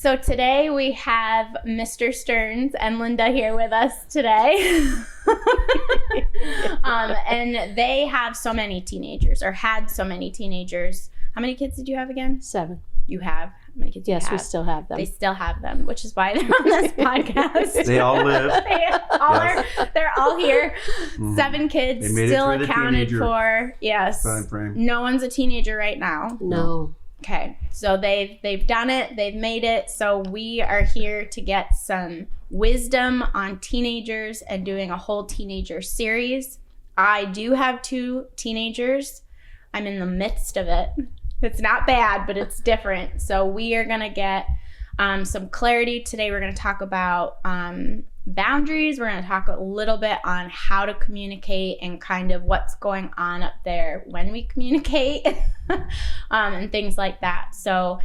So today we have Mr. Stearns and Linda here with us today. And they have so many teenagers, or had so many teenagers. How many kids did you have again? 7. You have? How many kids do you Yes, have? we still have them. They still have them, which is why they're on this podcast. They all live. They're all here. 7 kids They made it still through the accounted teenager for. Yes. time frame. No one's a teenager right now. No. Okay. So they've done it. They've made it. So we are here to get some wisdom on teenagers and doing a whole teenager series. I do have 2 teenagers. I'm in the midst of it. It's not bad, but it's different. So we are going to get some clarity. Today we're going to talk about boundaries. We're going to talk a little bit on how to communicate and kind of what's going on up there when we communicate and things like that. So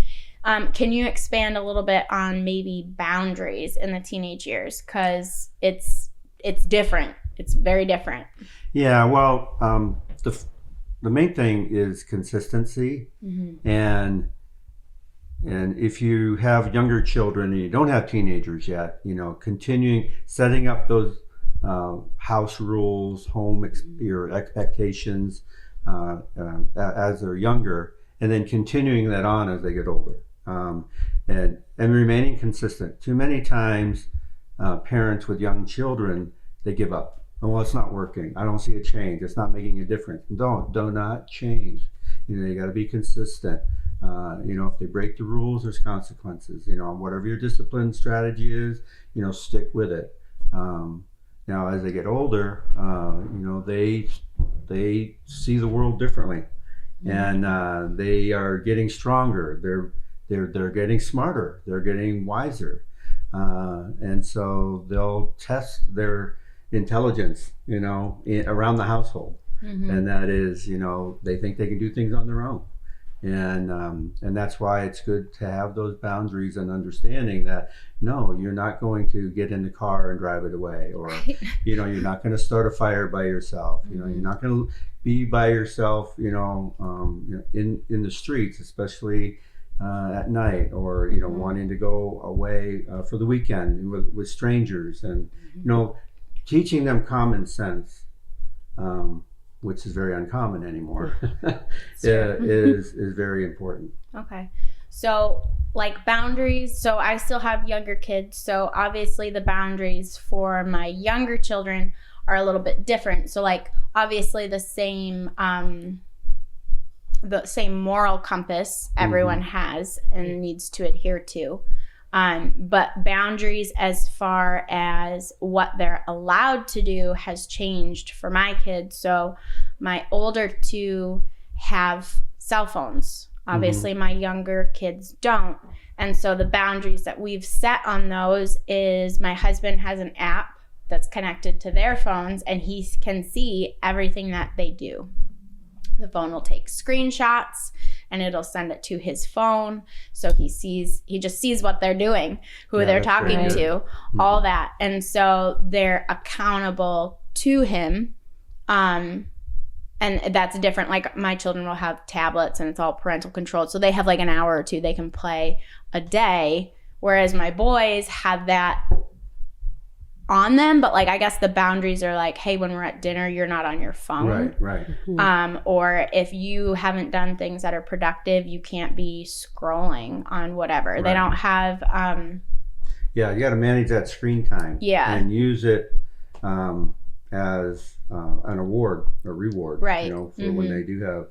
can you expand a little bit on maybe boundaries in the teenage years? Because it's different. It's very different. Yeah, well, the main thing is consistency, and if you have younger children and you don't have teenagers yet, continuing setting up those house rules, your expectations as they're younger, and then continuing that on as they get older, and remaining consistent. Too many times, parents with young children, they give up. Well, it's not working. I don't see a change. It's not making a difference. Do not change. You got to be consistent. If they break the rules, there's consequences. Whatever your discipline strategy is, stick with it. Now, as they get older, they see the world differently, and they are getting stronger. They're getting smarter. They're getting wiser, and so they'll test their intelligence, around the household, and that is, they think they can do things on their own, and that's why it's good to have those boundaries and understanding that no, you're not going to get in the car and drive it away, or you're not going to start a fire by yourself. You're not going to be by yourself, in the streets, especially at night, or wanting to go away for the weekend with strangers, and teaching them common sense, which is very uncommon anymore, is very important. Okay. So like boundaries, so I still have younger kids, so obviously the boundaries for my younger children are a little bit different. So like obviously the same moral compass everyone has and needs to adhere to. But boundaries as far as what they're allowed to do has changed for my kids. So my older 2 have cell phones. Obviously, my younger kids don't. And so the boundaries that we've set on those is my husband has an app that's connected to their phones, and he can see everything that they do. The phone will take screenshots and it'll send it to his phone. So he just sees what they're doing, who they're talking to, all that. And so they're accountable to him. And that's different. Like my children will have tablets and it's all parental controlled. So they have like an hour or 2 they can play a day. Whereas my boys have that on them, but like I guess the boundaries are like, hey, when we're at dinner, you're not on your phone. Right. Or if you haven't done things that are productive, you can't be scrolling on whatever. Right. They don't have you got to manage that screen time. Yeah. And use it as an award, a reward. Right. For when they do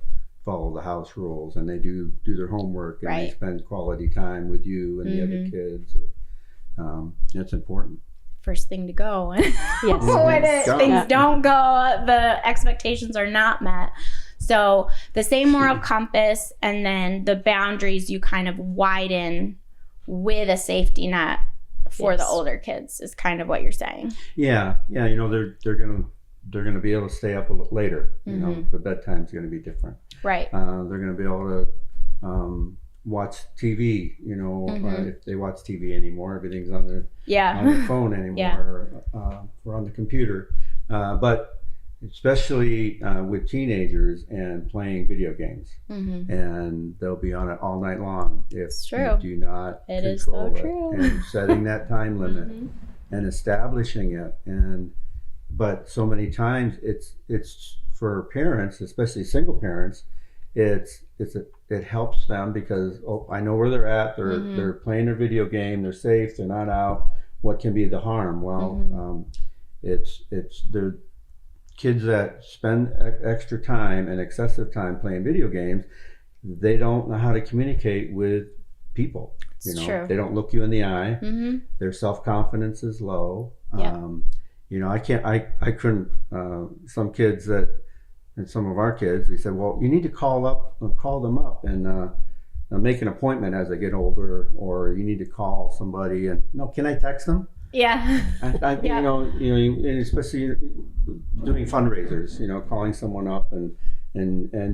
follow the house rules and they do their homework and they spend quality time with you and the other kids. It's important. First thing to go. Yes. When things don't go, the expectations are not met. So the same moral compass, and then the boundaries you kind of widen with a safety net for the older kids is kind of what you're saying. Yeah. They're gonna be able to stay up a little later. The bedtime's gonna be different. Right. They're gonna be able to watch TV, if they watch TV anymore, everything's on their phone anymore, or on the computer. But especially with teenagers and playing video games. And they'll be on it all night long if It's you true. do not It is so control it. true. And setting that time limit and establishing it. But so many times it's for parents, especially single parents, it helps them because I know where they're at. They're playing their video game. They're safe. They're not out. What can be the harm? Well, it's they're kids that spend extra time and excessive time playing video games. They don't know how to communicate with people. It's true. They don't look you in the eye. Their self-confidence is low. I couldn't. Some kids and some of our kids, we said, well, you need to call them up and make an appointment as they get older, or you need to call somebody and no, can I text them? Yeah. And especially doing fundraisers, calling someone up and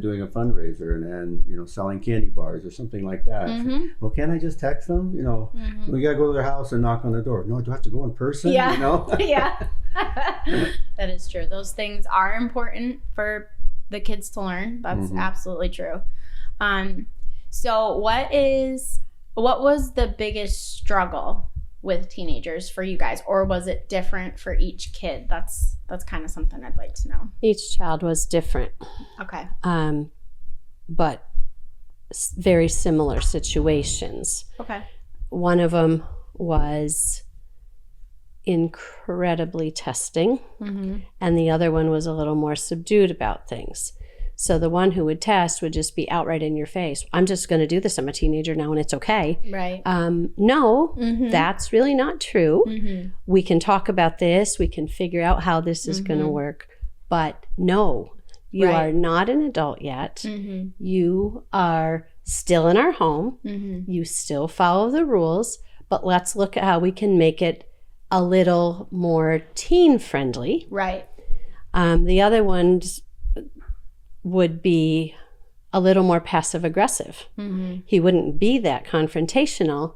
doing a fundraiser and selling candy bars or something like that. Well, can't I just text them? We gotta go to their house and knock on the door. No, do I have to go in person? Yeah. Yeah. That is true. Those things are important for the kids to learn. That's absolutely true. So what was the biggest struggle with teenagers for you guys, or was it different for each kid? That's kind of something I'd like to know. Each child was different. Okay. But very similar situations. Okay. One of them was incredibly testing, and the other one was a little more subdued about things. So the one who would test would just be outright in your face. I'm just going to do this. I'm a teenager now and it's okay. Right. No, that's really not true. We can talk about this. We can figure out how this is going to work. But no, you are not an adult yet. You are still in our home. You still follow the rules. But let's look at how we can make it a little more teen friendly. Right. The other ones would be a little more passive aggressive. He wouldn't be that confrontational,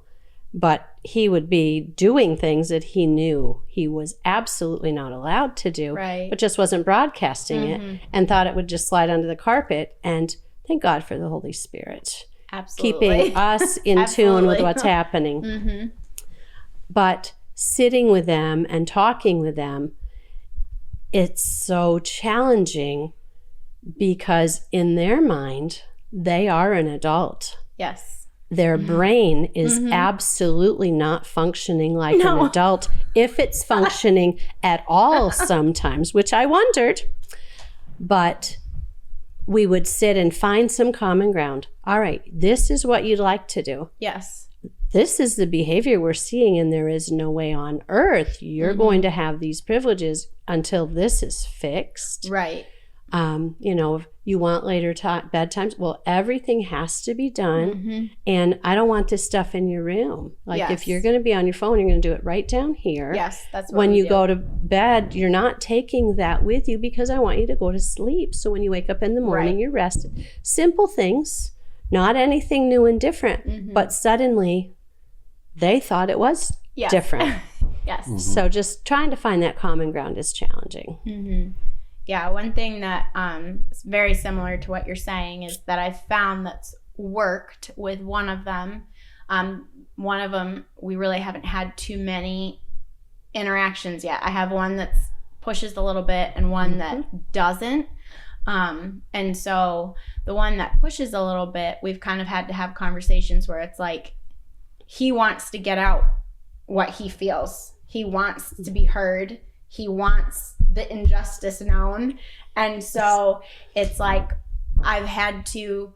but he would be doing things that he knew he was absolutely not allowed to do, but just wasn't broadcasting it and thought it would just slide under the carpet. And thank God for the Holy Spirit. Absolutely. Keeping us in tune with what's happening. But sitting with them and talking with them, it's so challenging because in their mind, they are an adult. Yes. Their brain is absolutely not functioning like an adult, if it's functioning at all sometimes, which I wondered. But we would sit and find some common ground. All right, this is what you'd like to do. Yes. This is the behavior we're seeing, and there is no way on earth you're going to have these privileges until this is fixed. Right. You want later bedtimes. Well, everything has to be done. And I don't want this stuff in your room. Like if you're going to be on your phone, you're going to do it right down here. Yes, that's what when you do. go to bed, you're not taking that with you because I want you to go to sleep. So when you wake up in the morning, you're rested. Simple things, not anything new and different. But suddenly they thought it was different. Yes. So just trying to find that common ground is challenging. Yeah, one thing that is very similar to what you're saying is that I've found that's worked with one of them. One of them, we really haven't had too many interactions yet. I have one that pushes a little bit and one that doesn't. And so the one that pushes a little bit, we've kind of had to have conversations where it's like he wants to get out what he feels. He wants to be heard. He wants the injustice known. And so it's like I've had to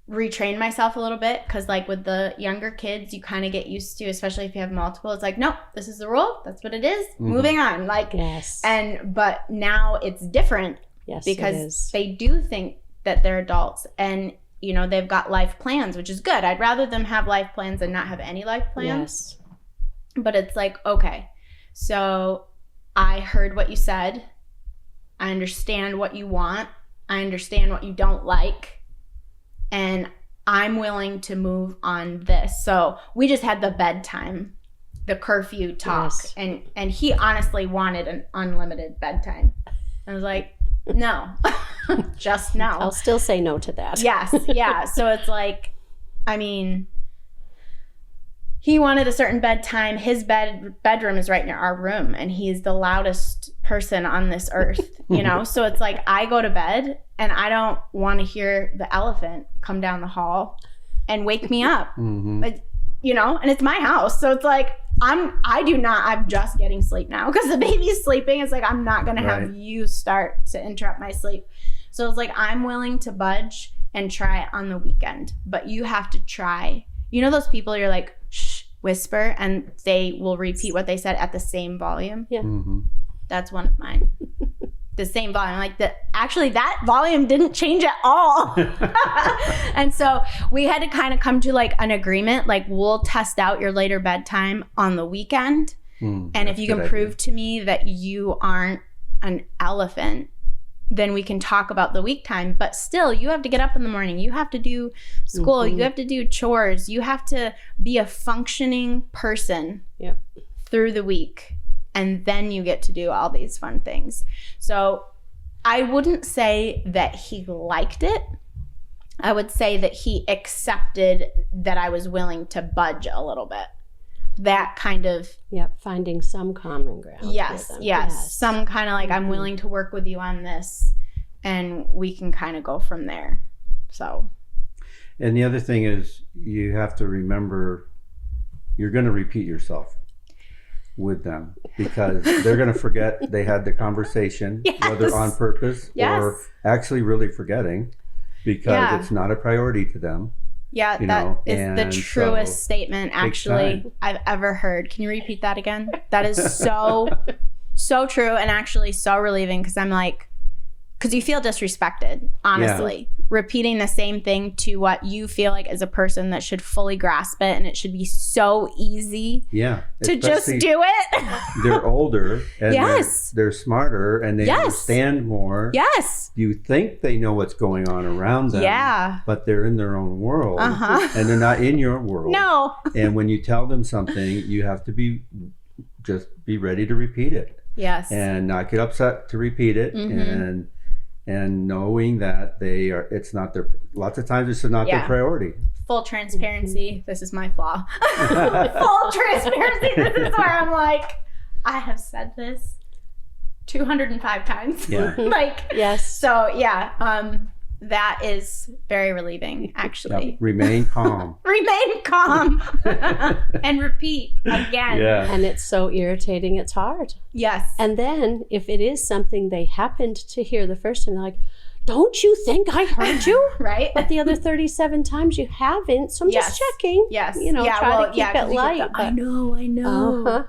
retrain myself a little bit because like with the younger kids, you kind of get used to, especially if you have multiple, it's like, nope, this is the rule. That's what it is. Moving on. But now it's different because they do think that they're adults and, they've got life plans, which is good. I'd rather them have life plans than not have any life plans. But it's like, okay, so I heard what you said. I understand what you want. I understand what you don't like. And I'm willing to move on this. So we just had the bedtime, the curfew talk. And he honestly wanted an unlimited bedtime. I was like, no, just no. I'll still say no to that. Yes. Yeah. So it's like, I mean, he wanted a certain bedtime. His bedroom is right near our room, and he's the loudest person on this earth, you know? So it's like, I go to bed and I don't want to hear the elephant come down the hall and wake me up. But, you know, and it's my house. So it's like, I'm just getting sleep now because the baby's sleeping. It's like, I'm not going to have you start to interrupt my sleep. So it's like, I'm willing to budge and try on the weekend, but you have to try. You know, those people you're like, shh, whisper, and they will repeat what they said at the same volume. Yeah. That's one of mine. The same volume. Like, actually that volume didn't change at all. And so we had to kind of come to like an agreement, like, we'll test out your later bedtime on the weekend. And if you can prove to me that you aren't an elephant, then we can talk about the week time. But still, you have to get up in the morning. You have to do school. You have to do chores. You have to be a functioning person through the week. And then you get to do all these fun things. So I wouldn't say that he liked it. I would say that he accepted that I was willing to budge a little bit. That kind of... finding some common ground. Yes. Some kind of like, I'm willing to work with you on this, and we can kind of go from there. So. And the other thing is, you have to remember, you're going to repeat yourself with them, because they're going to forget they had the conversation, whether on purpose or actually really forgetting, because it's not a priority to them. Yeah, that is the truest statement actually I've ever heard. Can you repeat that again? That is so true, and actually so relieving, because I'm like, because you feel disrespected, honestly. Repeating the same thing to what you feel like as a person that should fully grasp it, and it should be so easy to just do it. They're older, and they're smarter, and they understand more. Yes. You think they know what's going on around them, but they're in their own world, and they're not in your world. No. And when you tell them something, you have to be ready to repeat it. Yes. And not get upset to repeat it, and knowing that it's not their, lots of times it's not their priority. Full transparency. This is my flaw. Full transparency. This is where I'm like, I have said this 205 times. Yeah. So that is very relieving, actually. Remain calm. Remain calm. And repeat again. Yeah. And it's so irritating, it's hard. Yes. And then if it is something they happened to hear the first time, they're like, don't you think I heard you? Right. But the other 37 times you haven't, so I'm just checking. Yes. You know, try to keep it light. I know.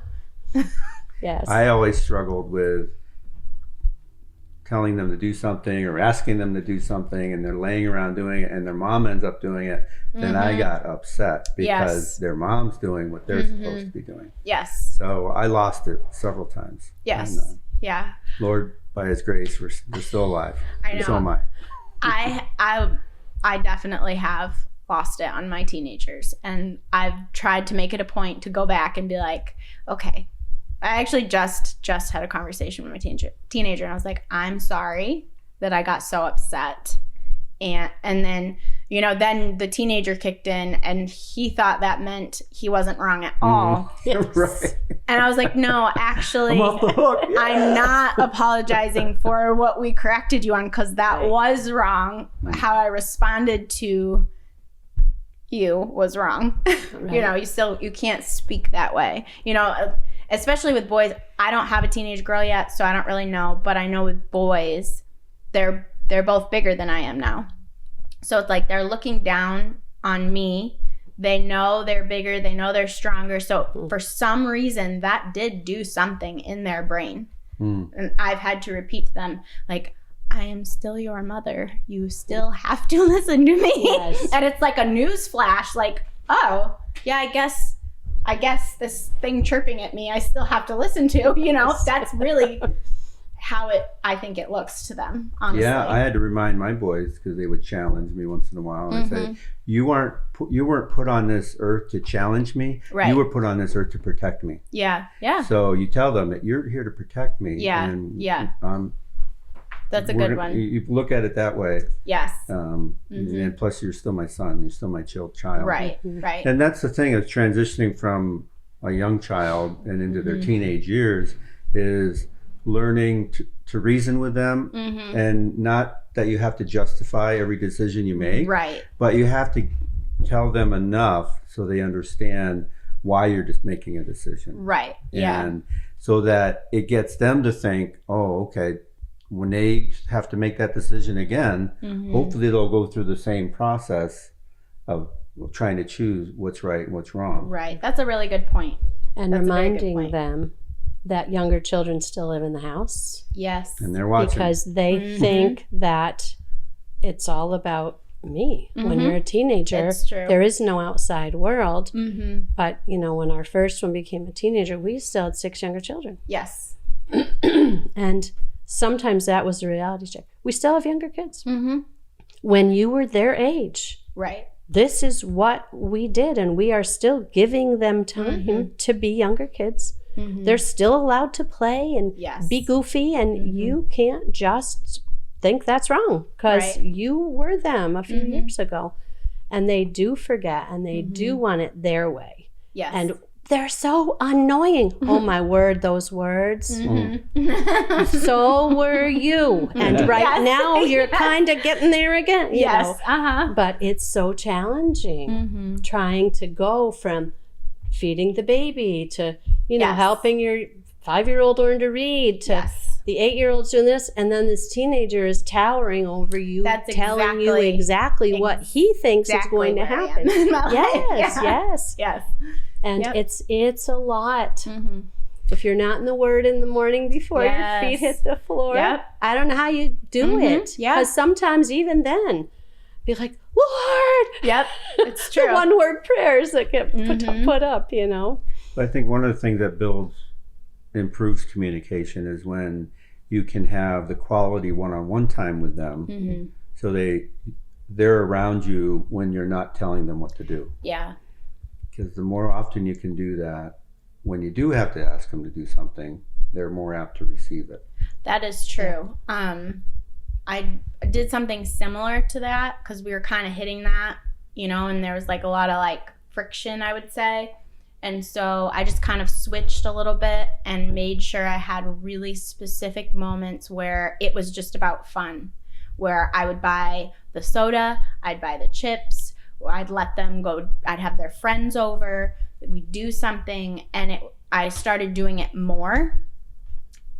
Yes. I always struggled with telling them to do something or asking them to do something, and they're laying around doing it, and their mom ends up doing it. Then I got upset because their mom's doing what they're supposed to be doing. Yes. So I lost it several times. Yes. And, Lord, by His grace, we're still alive. I know. So am I. I definitely have lost it on my teenagers, and I've tried to make it a point to go back and be like, okay. I actually just had a conversation with my teenager, and I was like, I'm sorry that I got so upset. And then, you know, then the teenager kicked in, and he thought that meant he wasn't wrong at all. Right. And I was like, no, actually, I'm off the hook. I'm not apologizing for what we corrected you on, because that was wrong. How I responded to you was wrong. You know, you can't speak that way. You know, especially with boys. I don't have a teenage girl yet, so I don't really know. But I know with boys, they're both bigger than I am now. So it's like they're looking down on me. They know they're bigger. They know they're stronger. So for some reason, that did do something in their brain. And I've had to repeat to them, like, I am still your mother. You still have to listen to me. Yes. And it's like a news flash, like, oh, yeah, I guess this thing chirping at me, I still have to listen to, you know. That's really how I think it looks to them, honestly. Yeah, I had to remind my boys, because they would challenge me once in a while. And I said, you weren't put on this earth to challenge me. Right. You were put on this earth to protect me. Yeah, yeah. So you tell them that you're here to protect me. Yeah, and yeah. That's a good one. You look at it that way. Yes. And plus, you're still my son. You're still my child. Right. Right. And that's the thing of transitioning from a young child and into their teenage years is learning to reason with them, and not that you have to justify every decision you make. Right. But you have to tell them enough so they understand why you're just making a decision. Right. Yeah. And so that it gets them to think, oh, okay, when they have to make that decision again, hopefully they'll go through the same process of trying to choose what's right and what's wrong. Right. That's a really good point. And reminding them that younger children still live in the house. Yes. And they're watching. Because they think that it's all about me. When you're a teenager, It's true. there is no outside world. But, you know, when our first one became a teenager, we still had 6 younger children. Yes. And sometimes that was the reality check. We still have younger kids. When you were their age, Right. this is what we did. And we are still giving them time to be younger kids. They're still allowed to play and be goofy. And you can't just think that's wrong because you were them a few years ago. And they do forget and they do want it their way. Yes. And they're so annoying. Oh my word, those words. So were you. And right now you're kind of getting there again. You know? But it's so challenging trying to go from feeding the baby to, you know, helping your 5-year-old learn to read to the 8-year-old's doing this. And then this teenager is towering over you, telling you exactly what he thinks is going to happen. Yes. And it's a lot. If you're not in the Word in the morning before your feet hit the floor, I don't know how you do it. Because sometimes even then, be like, Lord. It's true. The one-word prayers that get put up, you know. But I think one of the things that improves communication is when you can have the quality one-on-one time with them. So they're around you when you're not telling them what to do. Yeah. Because the more often you can do that, when you do have to ask them to do something, they're more apt to receive it. That is true. I did something similar to that because we were kind of hitting that, you know, and there was like a lot of like friction, I would say. And so I just kind of switched a little bit and made sure I had really specific moments where it was just about fun, where I would buy the soda, I'd buy the chips, or I'd let them go, I'd have their friends over, we'd do something, and I started doing it more,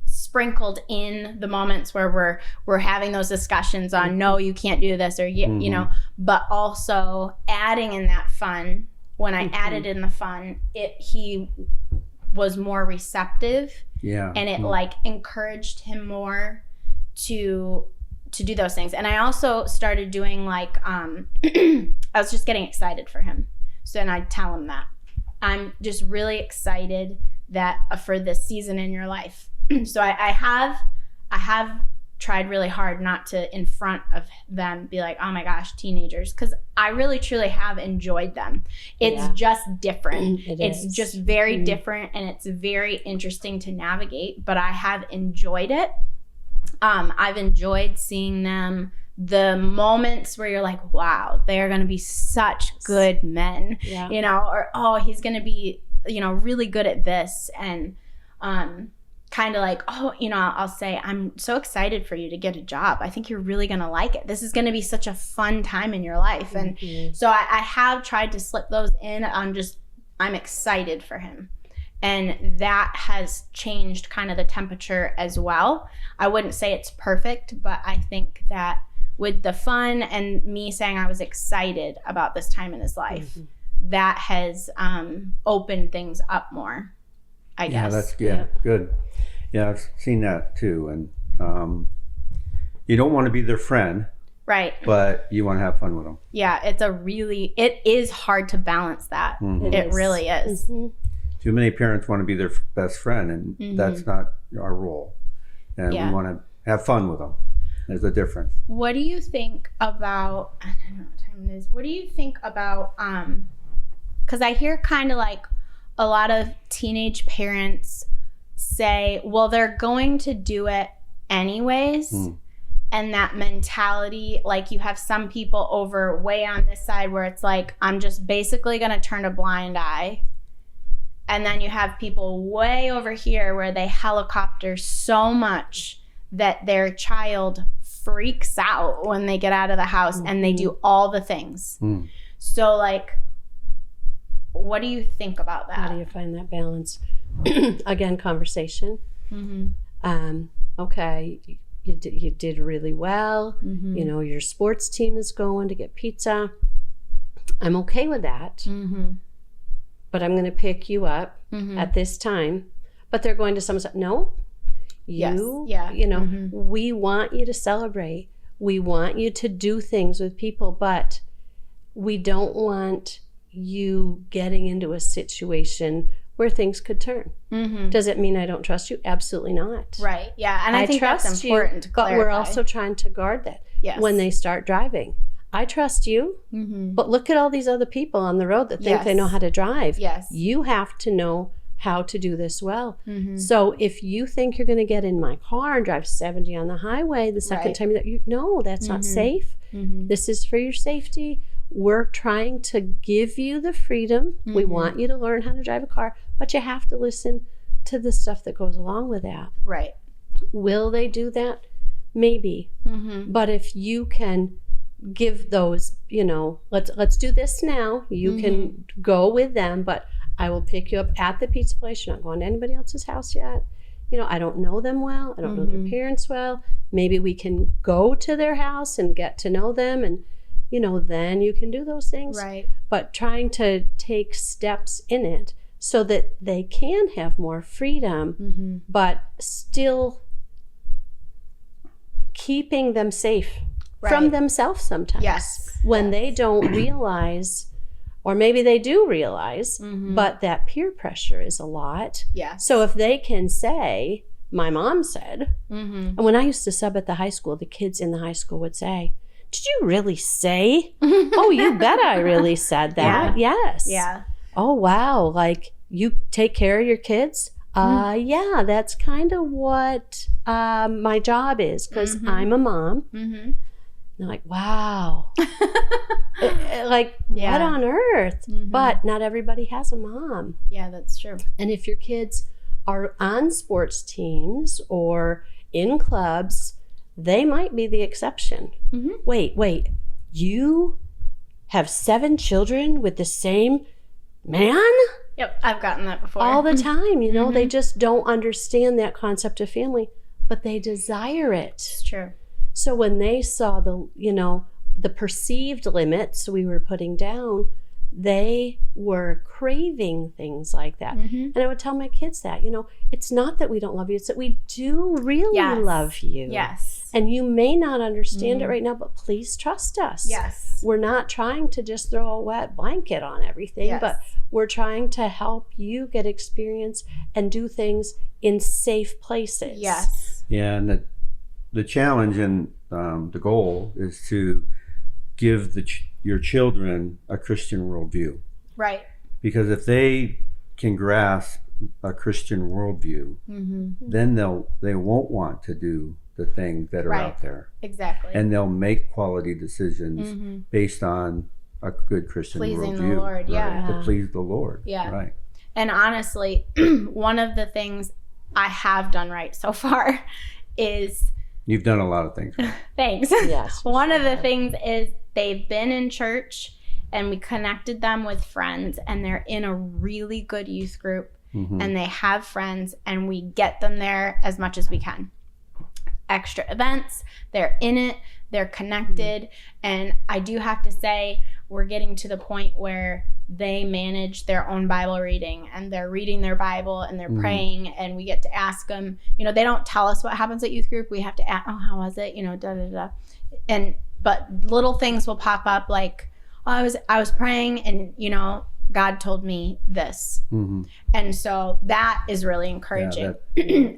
sprinkled in the moments where we're having those discussions on, no, you can't do this, or you know, but also adding in that fun. When I added in the fun, he was more receptive, and it like encouraged him more to do those things. And I also started doing like I was just getting excited for him, so then I'd tell him that I'm just really excited that for this season in your life. So I have tried really hard not to in front of them be like, oh my gosh, teenagers, because I really truly have enjoyed them. It's just different. It's just very different, and it's very interesting to navigate, but I have enjoyed it. I've enjoyed seeing them, the moments where you're like, wow, they're going to be such good men, you know, or, oh, he's going to be, you know, really good at this. And kind of like, oh, you know, I'll say, I'm so excited for you to get a job. I think you're really going to like it. This is going to be such a fun time in your life. And so I have tried to slip those in. I'm excited for him. And that has changed kind of the temperature as well. I wouldn't say it's perfect, but I think that with the fun and me saying I was excited about this time in his life, that has opened things up more, I guess. That's good. Yeah, I've seen that too. And you don't want to be their friend. Right. But you want to have fun with them. Yeah, it is hard to balance that. It really is. Too many parents want to be their best friend, and that's not our role. And we want to have fun with them. There's a difference. What do you think about, I don't know what time it is, what do you think about, because I hear kind of like a lot of teenage parents say, well, they're going to do it anyways. and that mentality, like you have some people over way on this side where it's like, I'm just basically going to turn a blind eye. And then you have people way over here where they helicopter so much that their child freaks out when they get out of the house and they do all the things. So like, what do you think about that? How do you find that balance? Again, conversation. Okay, you did really well. You know, your sports team is going to get pizza. I'm okay with that. But I'm going to pick you up at this time. But they're going to someone's, no, you know, we want you to celebrate. We want you to do things with people, but we don't want you getting into a situation where things could turn. Does it mean I don't trust you? Absolutely not. Right. Yeah. And I think trust that's important you, to clarify. but we're also trying to guard that when they start driving. I trust you, but look at all these other people on the road that think they know how to drive. You have to know how to do this well. So if you think you're going to get in my car and drive 70 on the highway the second time, no, that's not safe. This is for your safety. We're trying to give you the freedom. We want you to learn how to drive a car, but you have to listen to the stuff that goes along with that. Right. Will they do that? Maybe. But if you can give those, you know, let's do this now. You can go with them, but I will pick you up at the pizza place. You're not going to anybody else's house yet. You know, I don't know them well. I don't know their parents well. Maybe we can go to their house and get to know them, and you know, then you can do those things. Right. But trying to take steps in it so that they can have more freedom, but still keeping them safe from themselves sometimes. When they don't realize, or maybe they do realize, but that peer pressure is a lot. So if they can say, my mom said, and when I used to sub at the high school, the kids in the high school would say, did you really say? Oh, you bet I really said that. Yes. Oh, wow. Like, you take care of your kids? Yeah, that's kind of what my job is, because I'm a mom. And they're like, wow. Like, what on earth? But not everybody has a mom. Yeah, that's true. And if your kids are on sports teams or in clubs, they might be the exception. Wait, you have 7 children with the same man? Yep, I've gotten that before. All the time, you know, they just don't understand that concept of family, but they desire it. It's true. So when they saw the, you know, the perceived limits we were putting down, they were craving things like that. And I would tell my kids that, you know, it's not that we don't love you, it's that we do really love you. And you may not understand it right now, but please trust us. We're not trying to just throw a wet blanket on everything, but we're trying to help you get experience and do things in safe places. Yeah, and the challenge and the goal is to give your children a Christian worldview. Right. Because if they can grasp a Christian worldview, then they won't want to do the things that are out there. Exactly. And they'll make quality decisions based on a good Christian pleasing worldview. The Lord, to please the Lord. Right. And honestly, one of the things I have done right so far is... You've done a lot of things right. Thanks. One of the things is they've been in church and we connected them with friends, and they're in a really good youth group and they have friends, and we get them there as much as we can. Extra events, they're in it, they're connected. And I do have to say, we're getting to the point where they manage their own Bible reading, and they're reading their Bible and they're praying, and we get to ask them, you know, they don't tell us what happens at youth group. We have to ask, oh, how was it? You know, but little things will pop up like, oh, I was praying and, you know, God told me this. And so that is really encouraging.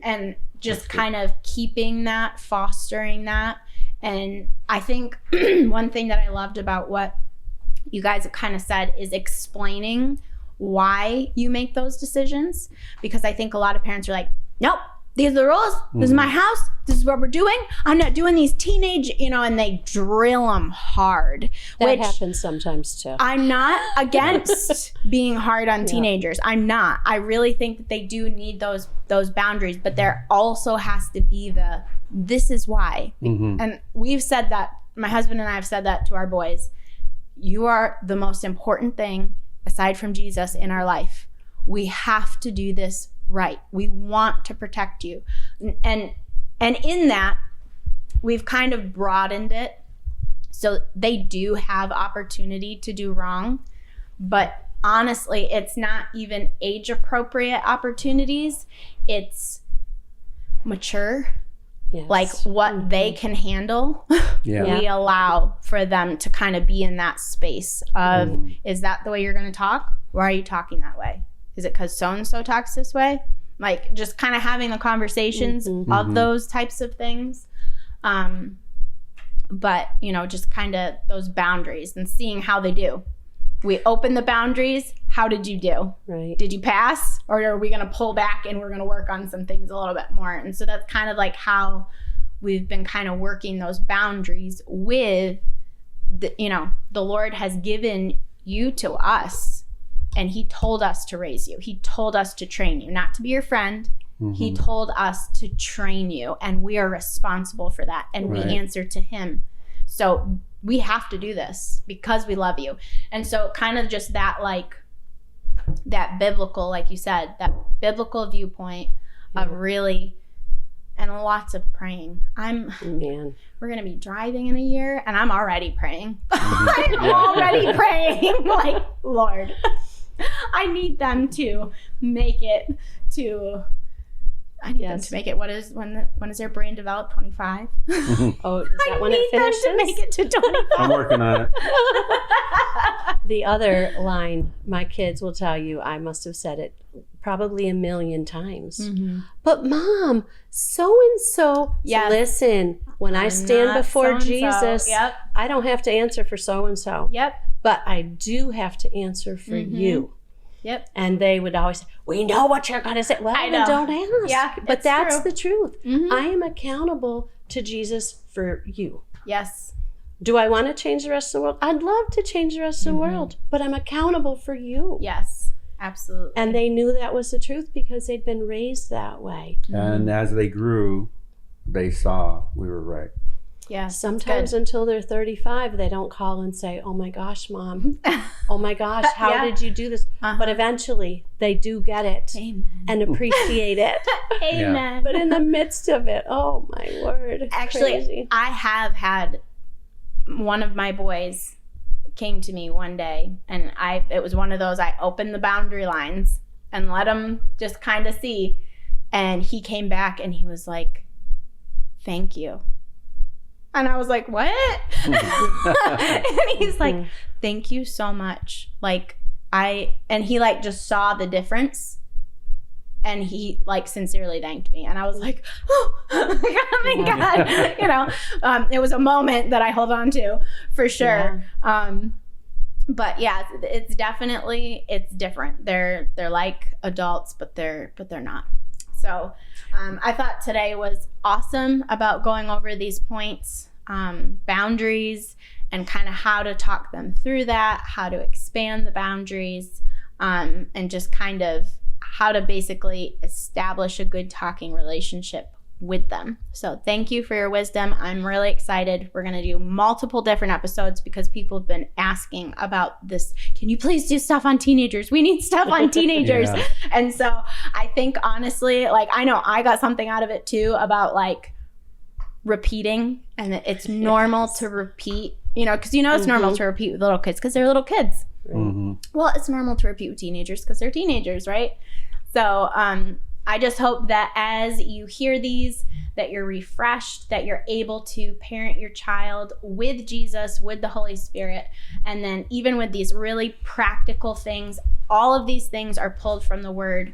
And just kind of keeping that, fostering that. And I think one thing that I loved about what you guys have kind of said is explaining why you make those decisions, because I think a lot of parents are like, nope, these are the rules. This is my house. This is what we're doing. I'm not doing these teenage, and they drill them hard. That happens sometimes too. I'm not against being hard on teenagers. I'm not. I really think that they do need those boundaries, but there also has to be this is why. And we've said that, my husband and I have said that to our boys. You are the most important thing aside from Jesus in our life. We have to do this right. We want to protect you. And in that, we've kind of broadened it. So they do have opportunity to do wrong. But honestly, it's not even age appropriate opportunities. It's mature. Yes. Like what they can handle. We allow for them to kind of be in that space of, is that the way you're going to talk? Why are you talking that way? Is it because so-and-so talks this way? Like just kind of having the conversations of those types of things. But, just kind of those boundaries and seeing how they do. We open the boundaries. How did you do? Right. Did you pass? Or are we going to pull back and we're going to work on some things a little bit more? And so that's kind of like how we've been kind of working those boundaries with, the Lord has given you to us. And he told us to raise you. He told us to train you, not to be your friend. He told us to train you, and we are responsible for that. And we answer to him. So we have to do this because we love you. And so kind of just that, like, that biblical, like you said, that biblical viewpoint of really, and lots of praying. We're going to be driving in a year, and I'm already praying. I'm already praying, like, Lord, I need them to make it to, them to make it, when is their brain developed? 25? Oh, is that when it finishes? I need them to make it to 25. I'm working on it. The other line my kids will tell you, I must have said it probably 1 million times. But Mom, so-and-so, listen, when I stand before Jesus, I don't have to answer for so-and-so. But I do have to answer for you. And they would always say, we know what you're going to say. Well, then don't ask. Yeah, but that's the truth. I am accountable to Jesus for you. Yes. Do I want to change the rest of the world? I'd love to change the rest of the world, but I'm accountable for you. Yes, absolutely. And they knew that was the truth because they'd been raised that way. And as they grew, they saw we were right. Yeah. Sometimes until they're 35, they don't call and say, oh my gosh, Mom. Oh my gosh, how did you do this? But eventually they do get it. And appreciate it. Amen. But in the midst of it, oh my word. Actually, crazy. I have had one of my boys came to me one day, and it was one of those, I opened the boundary lines and let him just kind of see. And he came back and he was like, thank you. And I was like, what? And he's like, thank you so much. Like, and he like just saw the difference. And he like sincerely thanked me. And I was like, oh my God. It was a moment that I hold on to for sure. But yeah, it's definitely, it's different. They're like adults, but they're not. So I thought today was awesome about going over these points, boundaries, and kind of how to talk them through that, how to expand the boundaries, and just kind of how to basically establish a good talking relationship with them. So thank you for your wisdom. I'm really excited. We're going to do multiple different episodes because people have been asking about this. Can you please do stuff on teenagers? We need stuff on teenagers. And so I think honestly, like, I know I got something out of it too about like repeating, and it's normal to repeat, because it's normal to repeat with little kids because they're little kids. Well, it's normal to repeat with teenagers because they're teenagers, right? So I just hope that as you hear these, that you're refreshed, that you're able to parent your child with Jesus, with the Holy Spirit. And then even with these really practical things, all of these things are pulled from the Word.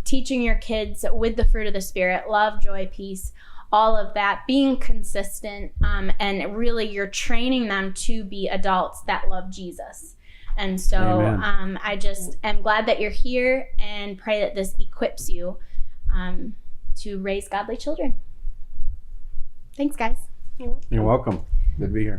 Teaching your kids with the fruit of the Spirit, love, joy, peace, all of that, being consistent, and really you're training them to be adults that love Jesus. And so I just am glad that you're here and pray that this equips you to raise godly children. Thanks, guys. You're welcome. Good to be here.